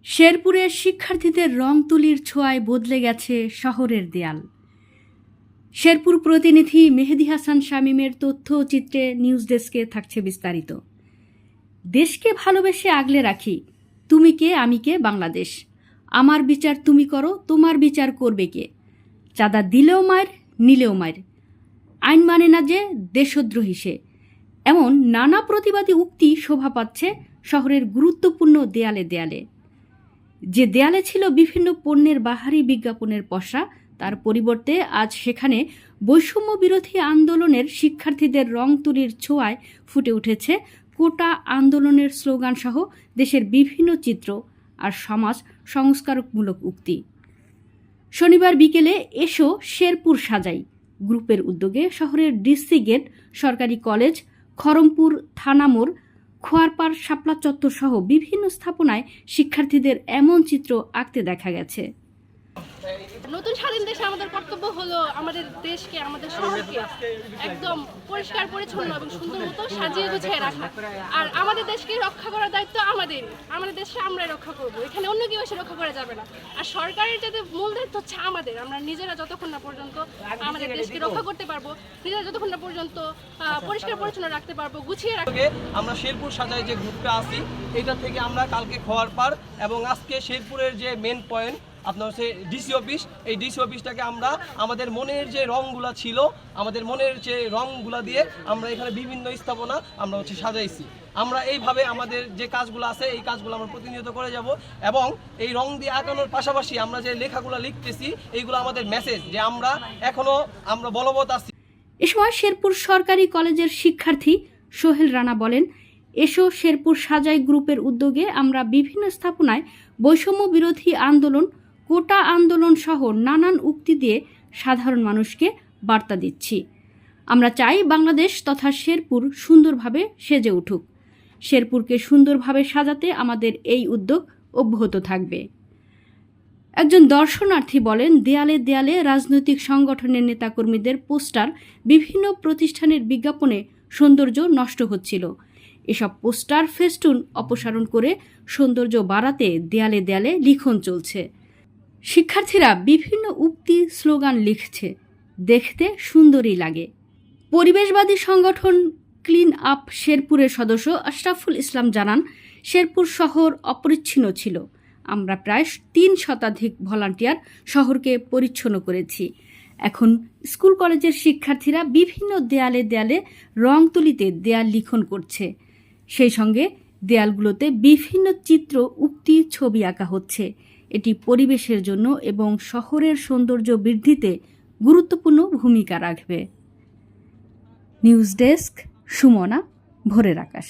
শেরপুরের শিক্ষার্থীদের রং তুলির ছোঁয়ায় বদলে গেছে শহরের দেয়াল। শেরপুর প্রতিনিধি মেহেদী হাসান শামীমের তথ্য ও চিত্রে নিউজ ডেস্কে থাকছে বিস্তারিত। দেশকে ভালোবেসে আগলে রাখি, তুমি কে আমি কে বাংলাদেশ, আমার বিচার তুমি করো, তোমার বিচার করবে কে, চাঁদা দিলেও মায়ের নিলেও মায়ের, আইন মানে না যে দেশদ্রোহী সে, এমন নানা প্রতিবাদী উক্তি শোভা পাচ্ছে শহরের গুরুত্বপূর্ণ দেয়ালে দেয়ালে। যে দেয়ালে ছিল বিভিন্ন পণ্যের বাহারি বিজ্ঞাপনের পসরা, তার পরিবর্তে আজ সেখানে বৈষম্য বিরোধী আন্দোলনের শিক্ষার্থীদের রং তুলির ছোঁয়ায় ফুটে উঠেছে কোটা আন্দোলনের স্লোগান সহ দেশের বিভিন্ন চিত্র আর সমাজ সংস্কারকমূলক উক্তি। শনিবার বিকেলে এসো শেরপুর সাজাই গ্রুপের উদ্যোগে শহরের ডিসি গেট, সরকারি কলেজ, খরমপুর থানা মোড়, খোয়ারপাড় শাপলা চত্বর সহ বিভিন্ন স্থাপনায় শিক্ষার্থীদের এমন চিত্র আঁকতে দেখা গেছে। নতুন স্বাধীন দেশে আমাদের কর্তব্য হলো আমাদের দেশকে, আমাদের শহরকে একদম পরিষ্কার পরিচ্ছন্ন এবং সুন্দর মতো সাজিয়ে গুছিয়ে রাখা। আর আমাদের দেশকে রক্ষা করার দায়িত্ব আমাদের। আমাদের দেশকে আমরাই রক্ষা করব, এখানে অন্য কেউ এসে রক্ষা করা যাবে না। আর সরকারের যাতে মূল দায়িত্ব হচ্ছে আমাদের। আমরা নিজেরা যতক্ষণ না পর্যন্ত আমাদের দেশকে রক্ষা করতে পারবো, নিজেরা যতক্ষণ না পর্যন্ত পরিষ্কার পরিচ্ছন্ন রাখতে পারবো, গুছিয়ে রাখতে। আমরা শেরপুর সাজাই যে গ্রুপটা আছি, এটা থেকে আমরা কালকে খোয়ারপাড় এবং আজকে শেরপুরের যে মেন পয়েন্ট আপনার হচ্ছে ডিসি অফিস, এই ডিসি অফিসটাকে আমরা আমাদের মনের যে রঙগুলা ছিল, আমাদের মনের যে রঙগুলা দিয়ে আমরা এখানে বিভিন্ন স্থাপনা আমরা সাজাইছি। আমরা এইভাবে আমাদের যে কাজগুলো আছে এই কাজগুলো আমরা প্রতিনিয়ত করে যাব এবং এই রং দিয়ে আঁকানোর পাশাপাশি আমরা যে লেখাগুলো লিখতেছি এইগুলো আমাদের মেসেজ যে আমরা বলবৎ আছি। এ সময় শেরপুর সরকারি কলেজের শিক্ষার্থী সোহেল রানা বলেন, এসো শেরপুর সাজাই গ্রুপের উদ্যোগে আমরা বিভিন্ন স্থাপনায় বৈষম্য বিরোধী আন্দোলন, কোটা আন্দোলন সহ নানান উক্তি দিয়ে সাধারণ মানুষকে বার্তা দিচ্ছি। আমরা চাই বাংলাদেশ তথা শেরপুর সুন্দরভাবে সেজে উঠুক। শেরপুরকে সুন্দরভাবে সাজাতে আমাদের এই উদ্যোগ অব্যাহত থাকবে। একজন দর্শনার্থী বলেন, দেয়ালে দেয়ালে রাজনৈতিক সংগঠনের নেতাকর্মীদের পোস্টার, বিভিন্ন প্রতিষ্ঠানের বিজ্ঞাপনে সৌন্দর্য নষ্ট হচ্ছিল। এসব পোস্টার ফেস্টুন অপসারণ করে সৌন্দর্য বাড়াতে দেয়ালে দেয়ালে লিখন চলছে। শিক্ষার্থীরা বিভিন্ন উক্তি স্লোগান লিখছে, দেখতে সুন্দরই লাগে। পরিবেশবাদী সংগঠন ক্লিন আপ শেরপুরের সদস্য আশরাফুল ইসলাম জানান, শেরপুর শহর অপরিচ্ছন্ন ছিল। আমরা প্রায় 3 শতাধিক ভলান্টিয়ার শহরকে পরিচ্ছন্ন করেছি। এখন স্কুল কলেজের শিক্ষার্থীরা বিভিন্ন দেয়ালে দেয়ালে রং তুলিতে দেয়াল লিখন করছে। সেই সঙ্গে দেয়ালগুলোতে বিভিন্ন চিত্র, উক্তি, ছবি আঁকা হচ্ছে। এটি পরিবেশের জন্য এবং শহরের সৌন্দর্য বৃদ্ধিতে গুরুত্বপূর্ণ ভূমিকা রাখবে। নিউজ ডেস্ক, সুমনা, ভোরের আকাশ।